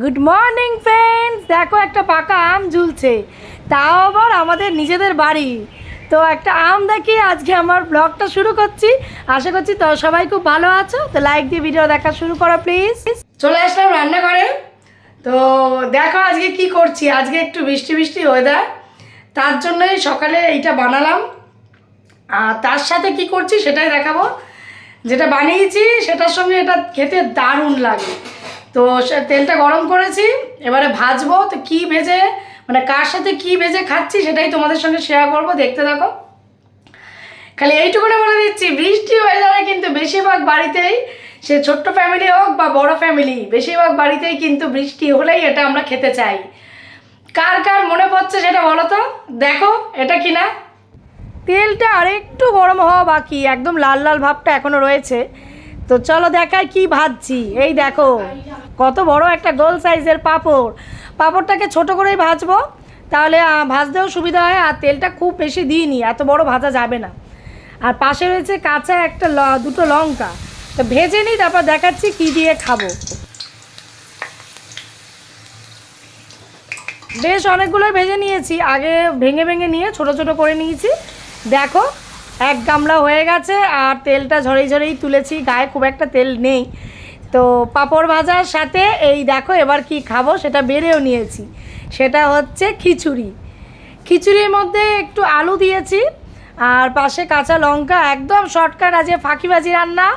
Good morning friends, দেখো একটা পাকা আম ঝুলছে, তাও আবার আমাদের নিজেদের বাড়ি। তো একটা আম দেখি আজকে আমার ব্লগটা শুরু করছি। আশা করছি তো সবাই খুব ভালো আছো। তো লাইক দিয়ে ভিডিও দেখা শুরু করো প্লিজ। চলে আসলাম রান্নাঘরে। তো দেখো আজকে কি করছি। আজকে একটু বৃষ্টি বৃষ্টি ওয়েদার, তার জন্যই সকালে এইটা বানালাম। আর তার সাথে কি করছি সেটাই দেখাবো। যেটা বানিয়েছি সেটার সঙ্গে এটা খেতে দারুণ লাগে। তো তেলটা গরম করেছি, এবারে ভাজবো। তো কি ভেজে মানে কার সাথে কি ভেজে খাচ্ছি সেটাই তোমাদের সঙ্গে শেয়ার করব, দেখতে থাকো। খালি এইটুকুনি বলে দিচ্ছি, বৃষ্টি ওয়েদারে কিন্তু বেশিরভাগ বাড়িতেই, সে ছোট্ট ফ্যামিলি হোক বা বড় ফ্যামিলি, বেশিরভাগ বাড়িতেই কিন্তু বৃষ্টি হলেই এটা আমরা খেতে চাই। কার কার মনে পড়ছে সেটা বলো তো। দেখো এটা কিনা, তেলটা আরেকটু গরম হওয়া বাকি, একদম লাল লাল ভাবটা এখনো রয়েছে। তো চলো দেখাই কি ভাজছি। এই দেখো কত বড় একটা গোল সাইজের পাঁপড়। পাঁপড়টাকে ছোট করেই ভাজবো, তাহলে ভাজতেও সুবিধা হয়। আর তেলটা খুব বেশি দিইনি, এত বড় ভাজা যাবে না। আর পাশে রয়েছে কাঁচা একটা দুটো লঙ্কা। তো ভেজে নিই, তারপর দেখাচ্ছি কি দিয়ে খাবো। বেশ অনেকগুলোই ভেজে নিয়েছি, আগে ভেঙে ভেঙে নিয়ে ছোট ছোট করে নিয়েছি। দেখো এক গামলা হয়ে গেছে, আর তেলটা ঝরেই ঝরেই তুলেছি, গায়ে খুব একটা তেল নেই। তো পাঁপড় ভাজার সাথে এই দেখো এবার কি খাবো সেটা বেড়েও নিয়েছি। সেটা হচ্ছে খিচুড়ি। খিচুড়ির মধ্যে একটু আলু দিয়েছি, আর পাশে কাঁচা লঙ্কা। একদম শর্টকাট, আজকে ফাঁকিবাজি রান্না।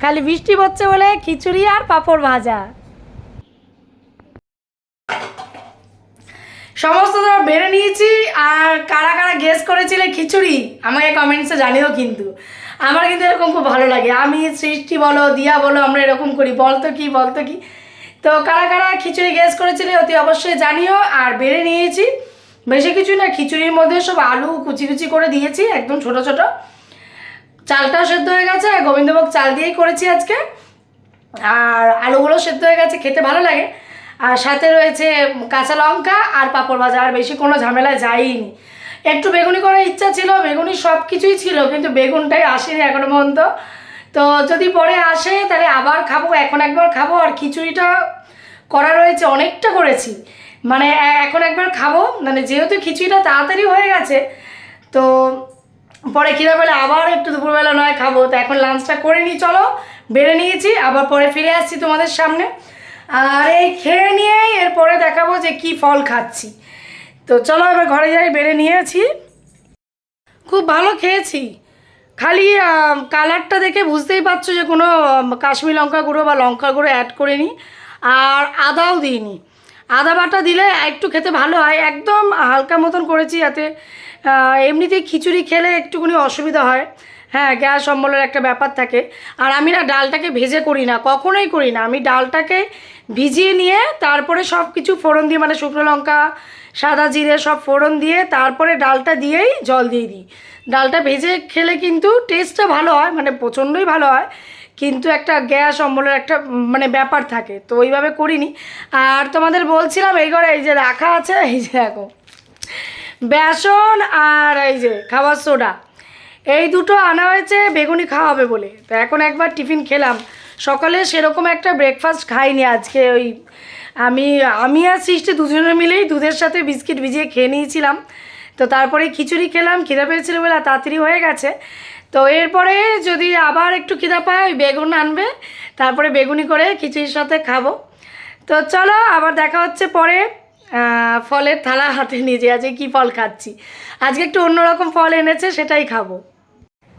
খালি বৃষ্টি পড়ছে বলে খিচুড়ি আর পাঁপড় ভাজা। সমস্ত ধর বেড়ে নিয়েছি। আর কারা কারা গেস করেছিলে খিচুড়ি আমাকে কমেন্টসে জানিও। কিন্তু আমার কিন্তু এরকম খুব ভালো লাগে। আমি সৃষ্টি বলো, দিয়া বলো, আমরা এরকম করি, বলতো কি বলতো কি। তো কারা কারা খিচুড়ি গেস করেছিলে অতি অবশ্যই জানিও। আর বেড়ে নিয়েছি, বেশি কিছু না, খিচুড়ির মধ্যে সব আলু কুচি কুচি করে দিয়েছি, একদম ছোট ছোট। চালটাও সেদ্ধ হয়ে গেছে, গোবিন্দভোগ চাল দিয়েই করেছি আজকে। আর আলুগুলো সেদ্ধ হয়ে গেছে, খেতে ভালো লাগে। আর সাথে রয়েছে কাঁচা লঙ্কা আর পাঁপড় ভাজা। আর বেশি কোনো ঝামেলায় যাইনি। একটু বেগুনি করার ইচ্ছা ছিল, বেগুনি সব কিছুই ছিল, কিন্তু বেগুনটাই আসেনি এখনো পর্যন্ত। তো যদি পরে আসে তাহলে আবার খাবো, এখন একবার খাবো। আর খিচুড়িটা করা রয়েছে, অনেকটা করেছি, মানে এখন একবার খাবো। মানে যেহেতু খিচুড়িটা তাড়াতাড়ি হয়ে গেছে, তো পরে খিদে পেলে আবার একটু দুপুরবেলা নয় খাবো। তো এখন লাঞ্চটা করে নিই, চলো। বেড়ে নিয়েছি, আবার পরে ফিরে আসছি তোমাদের সামনে। আর এই খেয়ে নিয়েই এরপরে দেখাবো যে কি ফল খাচ্ছি। তো চলো এবার ঘরে যাই। বেড়ে নিয়েছি, খুব ভালো খেয়েছি। খালি কালারটা দেখে বুঝতেই পারছো যে কোনো কাশ্মীর লঙ্কা গুঁড়ো বা লঙ্কা গুঁড়ো অ্যাড করিনি। আর আদাও দিইনি। আদা বাটা দিলে একটু খেতে ভালো হয়। একদম হালকা মতন করেছি, যাতে এমনিতেই খিচুড়ি খেলে একটুখানি অসুবিধা হয়। হ্যাঁ, গ্যাস অম্বলের একটা ব্যাপার থাকে। আর আমি না ডালটাকে ভেজে করি না, কখনোই করি না। আমি ডালটাকে ভিজিয়ে নিয়ে তারপরে সব কিছু ফোড়ন দিয়ে, মানে শুকনো লঙ্কা, সাদা জিরে সব ফোড়ন দিয়ে তারপরে ডালটা দিয়েই জল দিয়ে দিই। ডালটা ভেজে খেলে কিন্তু টেস্টটা ভালো হয়, মানে প্রচণ্ডই ভালো হয়। কিন্তু একটা গ্যাস অম্বলের একটা মানে ব্যাপার থাকে, তো ওইভাবে করিনি। আর তোমাদের বলছিলাম এই ঘরে এই যে রাখা আছে, এই যে দেখো বেসন আর এই যে খাবার সোডা, এই দুটো আনা হয়েছে বেগুনি খাওয়া হবে বলে। তো এখন একবার টিফিন খেলাম। সকালে সেরকম একটা ব্রেকফাস্ট খাইনি আজকে। ওই আমি আমি আর সৃষ্টি দুজনে মিলেই দুধের সাথে বিস্কিট ভিজিয়ে খেয়ে নিয়েছিলাম। তো তারপরে খিচুড়ি খেলাম, খিদা পেয়েছিল বলে তাড়াতাড়ি হয়ে গেছে। তো এরপরে যদি আবার একটু খিদা পায়, ওই বেগুন আনবে, তারপরে বেগুনি করে খিচুড়ির সাথে খাবো। তো চলো আবার দেখা হচ্ছে পরে। ফলের থালা হাতে নিয়ে যে আজকে কী ফল খাচ্ছি। আজকে একটু অন্যরকম ফল এনেছে, সেটাই খাবো।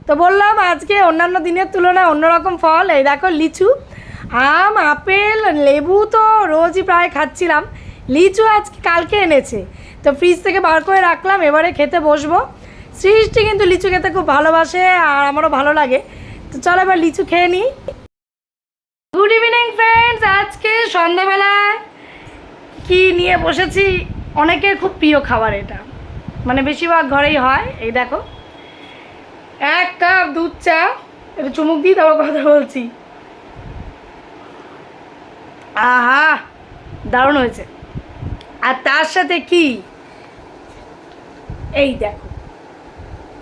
তো বললাম আজকে অন্যান্য দিনের তুলনায় অন্যরকম ফল। এই দেখো লিচু, আম, আপেল, লেবু তো রোজই প্রায় খাচ্ছিলাম। লিচু আজকে কালকে এনেছে, তো ফ্রিজ থেকে বার করে রাখলাম, এবারে খেতে বসবো। সৃষ্টি কিন্তু লিচু খেতে খুব ভালোবাসে, আর আমারও ভালো লাগে। তো চলো এবার লিচু খেয়ে নিই। গুড ইভিনিং ফ্রেন্ডস, আজকে সন্ধ্যাবেলায় কি নিয়ে বসেছি, অনেকের খুব প্রিয় খাবার এটা, মানে বেশিরভাগ ঘরেই হয়। এই দেখো এক কাপ দুধ চা, একটু চুমুক দিই তারপর কথা বলছি। আহা, দারুণ হয়েছে। আর তার সাথে কি, এই দেখো,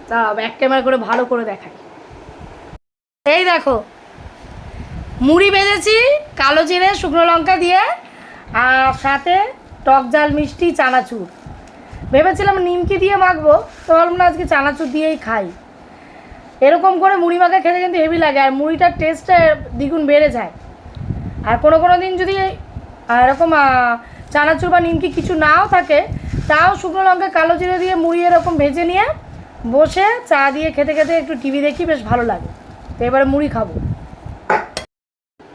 তা ব্যাক ক্যামেরা করে ভালো করে দেখাই। এই দেখো মুড়ি ভেজেছি কালো জিরে শুকনো লঙ্কা দিয়ে, আর সাথে টক ঝাল মিষ্টি চানাচুর। ভেবেছিলাম নিমকি দিয়ে মাখবো, তো ভাবলাম না আজকে চানাচুর দিয়েই খাই। এরকম করে মুড়ি মাখা খেতে কিন্তু হেভি লাগে, আর মুড়িটার টেস্টটা দ্বিগুণ বেড়ে যায়। আর কোনো দিন যদি এরকম চানাচুর বা নিমকি কিছু নাও থাকে, তাও শুকনো লঙ্কা কালো জিরে দিয়ে মুড়ি এরকম ভেজে নিয়ে বসে চা দিয়ে খেতে খেতে একটু টিভি দেখি, বেশ ভালো লাগে। তো এবারে মুড়ি খাবো।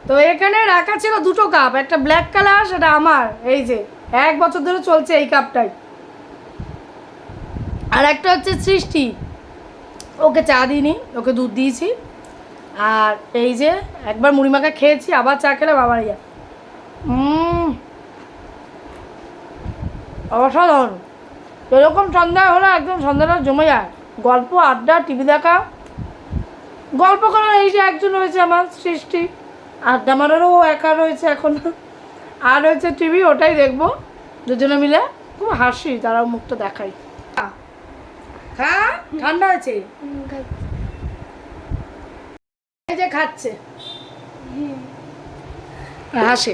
তো এখানে রাখা ছিল 2টো কাপ, একটা ব্ল্যাক কালার, সেটা আমার, এই যে 1 বছর ধরে চলছে এই কাপটাই। আর একটা হচ্ছে সৃষ্টি, ওকে চা দিইনি, ওকে দুধ দিয়েছি। আর এই যে একবার মুড়ি মাখা খেয়েছি, আবার চা খেলাম, আবার ইয়া অসাধারণ। এরকম সন্ধ্যা হলে একদম সন্ধ্যাটা জমে যায়, গল্প আড্ডা টিভি দেখা। গল্প করার এই যে একজন রয়েছে আমার সৃষ্টি, আড্ডা মারারও একা রয়েছে এখন, আর রয়েছে টিভি, ওটাই দেখবো দুজনে মিলে। খুব হাসি, তারাও মুখটা দেখাই। খা, ঠান্ডা আছে, এই যে খাচ্ছে হাসে,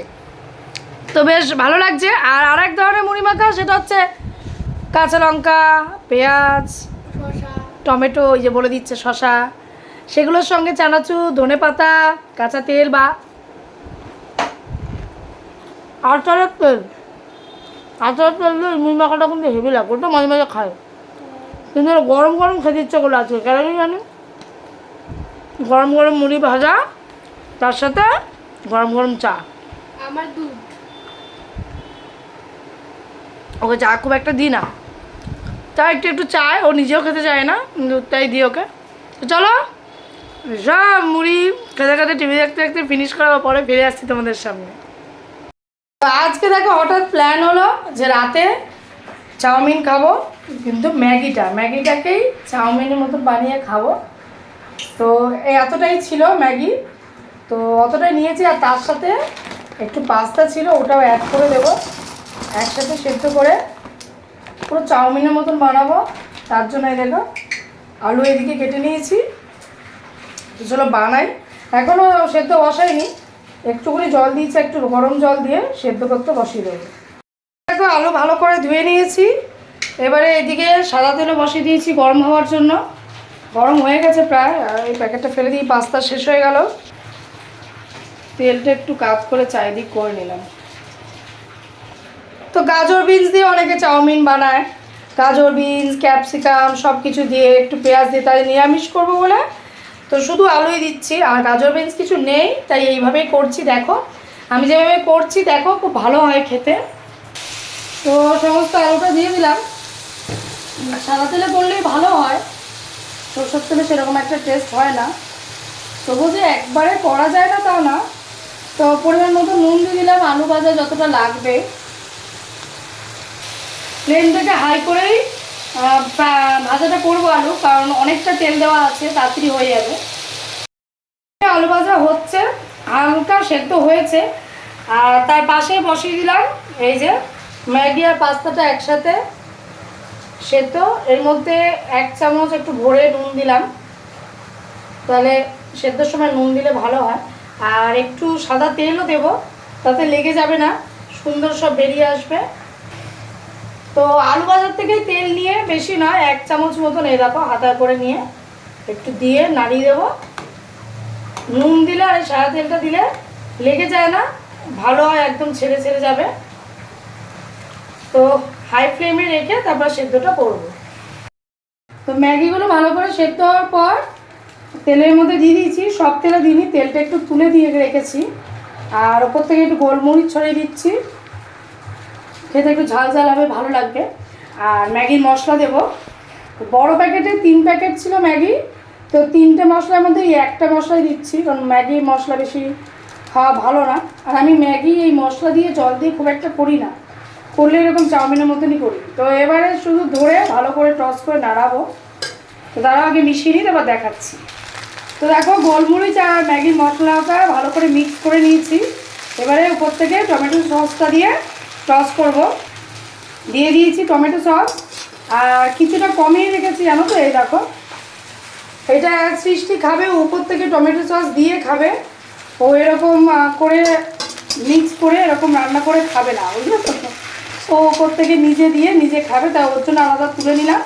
তো বেশ ভালো লাগছে। আর আরেক ধরনের মুড়ি মাখা, সেটা হচ্ছে কাঁচা লঙ্কা, পেঁয়াজ, টমেটো, ওই যে বলে দিচ্ছে শশা, সেগুলোর সঙ্গে চানাচুর, ধনেপাতা, কাঁচা তেল বা আচারের তেল। আচারের তেল দিয়ে মুড়ি মাখাটা কিন্তু হেভি লাগে, ওটা মাঝে মাঝে খায়। কিন্তু গরম গরম খেতে ইচ্ছে করলে আজকে কেন জানি, গরম গরম মুড়ি ভাজা, তার সাথে গরম গরম চা। আমার দুধ, ওকে চা খুব একটা দিই না, চা একটু চায়, ও নিজেও খেতে চায় না, দুধটাই দিই ওকে। তো চলো সব মুড়ি খেতে খেতে টিভি দেখতে দেখতে ফিনিশ করার পরে ফিরে আসছি তোমাদের সামনে। তো আজকে দেখো হঠাৎ প্ল্যান হলো যে রাতে চাউমিন খাবো, কিন্তু ম্যাগিটাকেই চাউমিনের মতো বানিয়ে খাবো। তো এই এতটাই ছিল ম্যাগি, তো অতটাই নিয়েছি। আর তার সাথে একটু পাস্তা ছিল, ওটাও অ্যাড করে দেবো, একসাথে সেদ্ধ করে পুরো চাউমিনের মতন বানাবো। তার জন্য এই দেখো আলু এদিকে কেটে নিয়েছি, তো চলো বানাই। এখনও সেদ্ধ বসাইনি, একটুখানি জল দিয়েছি, একটু গরম জল দিয়ে সেদ্ধ করতে বসিয়ে দেবো। দেখো আলু ভালো করে ধুয়ে নিয়েছি, এবারে এদিকে সাদা তেলও বসিয়ে দিয়েছি গরম হওয়ার জন্য। গরম হয়ে গেছে প্রায়, আর এই প্যাকেটটা ফেলে দিয়ে পাস্তা শেষ হয়ে গেল। তেলটা একটু কাজ করে চারিদিক করে নিলাম। তো গাজর বিনস দিয়ে অনেকে চাউমিন বানায়, গাজর বিনস ক্যাপসিকাম সব কিছু দিয়ে, একটু পেঁয়াজ দিয়ে, তাই নিরামিষ করবো বলে তো শুধু আলুই দিচ্ছি, আর গাজর বিনস কিছু নেই, তাই এইভাবেই করছি। দেখো আমি যেভাবে করছি, দেখো খুব ভালো হয় খেতে। তো সমস্ত আলুটা দিয়ে দিলাম, সাদা তেলে করলেই ভালো হয়, সরষের তেলে সেরকম একটা টেস্ট হয় না। তবু যে একবারে করা যায় না তাও না। তো পরিমাণ মতো নুন দিয়ে দিলাম, আলু ভাজা যতটা লাগবে। ফ্লেমটাকে হাই করেই ভাজাটা করবো আলু, কারণ অনেকটা তেল দেওয়া আছে, তাড়াতাড়ি হয়ে যাবে। আলু ভাজা হচ্ছে, হালকা সেদ্ধ হয়েছে। আর তার পাশে বসিয়ে দিলাম এই যে ম্যাগি আর পাস্তাটা একসাথে সেদ্ধ, এর মধ্যে 1 চামচ একটু ভরে নুন দিলাম, তাহলে সেদ্ধর সময় নুন দিলে ভালো হয়। আর একটু সাদা তেলও দেবো, তাতে লেগে যাবে না, সুন্দর সব বেরিয়ে আসবে। তো আলু ভাজার থেকে তেল নিয়ে, বেশি নয় 1 চামচ মতন, এই দেখো হাতা করে নিয়ে একটু দিয়ে নাড়িয়ে দেবো। নুন দিলে আর সাদা তেলটা দিলে লেগে যায় না, ভালো হয়, একদম ছেড়ে ছেড়ে যাবে। তো হাই ফ্লেমে রেখে তারপর সেদ্ধটা করব। তো ম্যাগিগুলো ভালো করে সেদ্ধ হওয়ার পর তেলের মধ্যে দিয়ে দিয়েছি, সব তেলে দিইনি, তেলটা একটু তুলে দিয়ে রেখেছি। আর ওপর থেকে একটু গোলমরিচ ছড়িয়ে দিচ্ছি, খেতে একটু ঝাল ঝাল হবে, ভালো লাগবে। আর ম্যাগির মশলা দেবো, বড় প্যাকেটে 3 প্যাকেট ছিল ম্যাগি, তো 3টে মশলার মধ্যে এই একটা মশলাই দিচ্ছি, কারণ ম্যাগির মশলা বেশি খাওয়া ভালো না। আর আমি ম্যাগি এই মশলা দিয়ে জল দিয়ে খুব একটা করি না, করলে এরকম চাউমিনের মতনই করি। তো এবারে শুধু ধরে ভালো করে টস করে নাড়াবো। তো তারা আগে মিশিয়ে নিই, তারপর দেখাচ্ছি। তো দেখো গোলমরিচ আর ম্যাগির মশলাটা ভালো করে মিক্স করে নিয়েছি। এবারে উপর থেকে টমেটো সসটা দিয়ে টস করব। দিয়ে দিয়েছি টমেটো সস, আর কিছুটা কমিয়ে রেখেছি জানো তো, এই দেখো এটা সৃষ্টি খাবে, উপর থেকে টমেটো সস দিয়ে খাবে। ও এরকম করে মিক্স করে এরকম রান্না করে খাবে না, বুঝলে তো। ও ওপর থেকে নিজে দিয়ে নিজে খাবে, তাই ওর জন্য আলাদা তুলে নিলাম।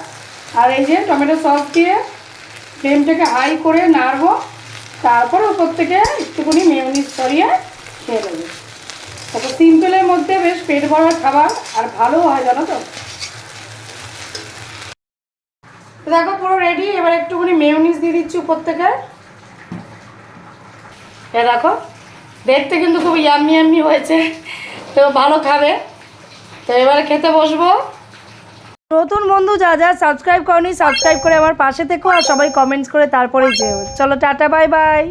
আর এই যে টমেটো সস দিয়ে ফ্লেমটাকে হাই করে নাড়বো, তারপর ওপর থেকে একটুখানি মেয়োনিজ ছড়িয়ে খেয়ে নেবে। তারপর সিম্পলের মধ্যে বেশ পেট ভরার খাবার, আর ভালো হয় জানো তো। দেখো পুরো রেডি। এবার একটুখানি মেয়োনিজ দিয়ে দিচ্ছি উপর থেকে। এ দেখো, দেখতে কিন্তু খুব ইয়াম্মি ইয়াম্মি হয়েছে, তো ভালো খাবে। তো এবারে খেতে বসবো। নতুন বন্ধু যা যা সাবস্ক্রাইব করনি, সাবস্ক্রাইব করে আমার পাশে থেকো, আর সবাই কমেন্টস করে তারপরেই যেও। চলো টাটা, বাই বাই।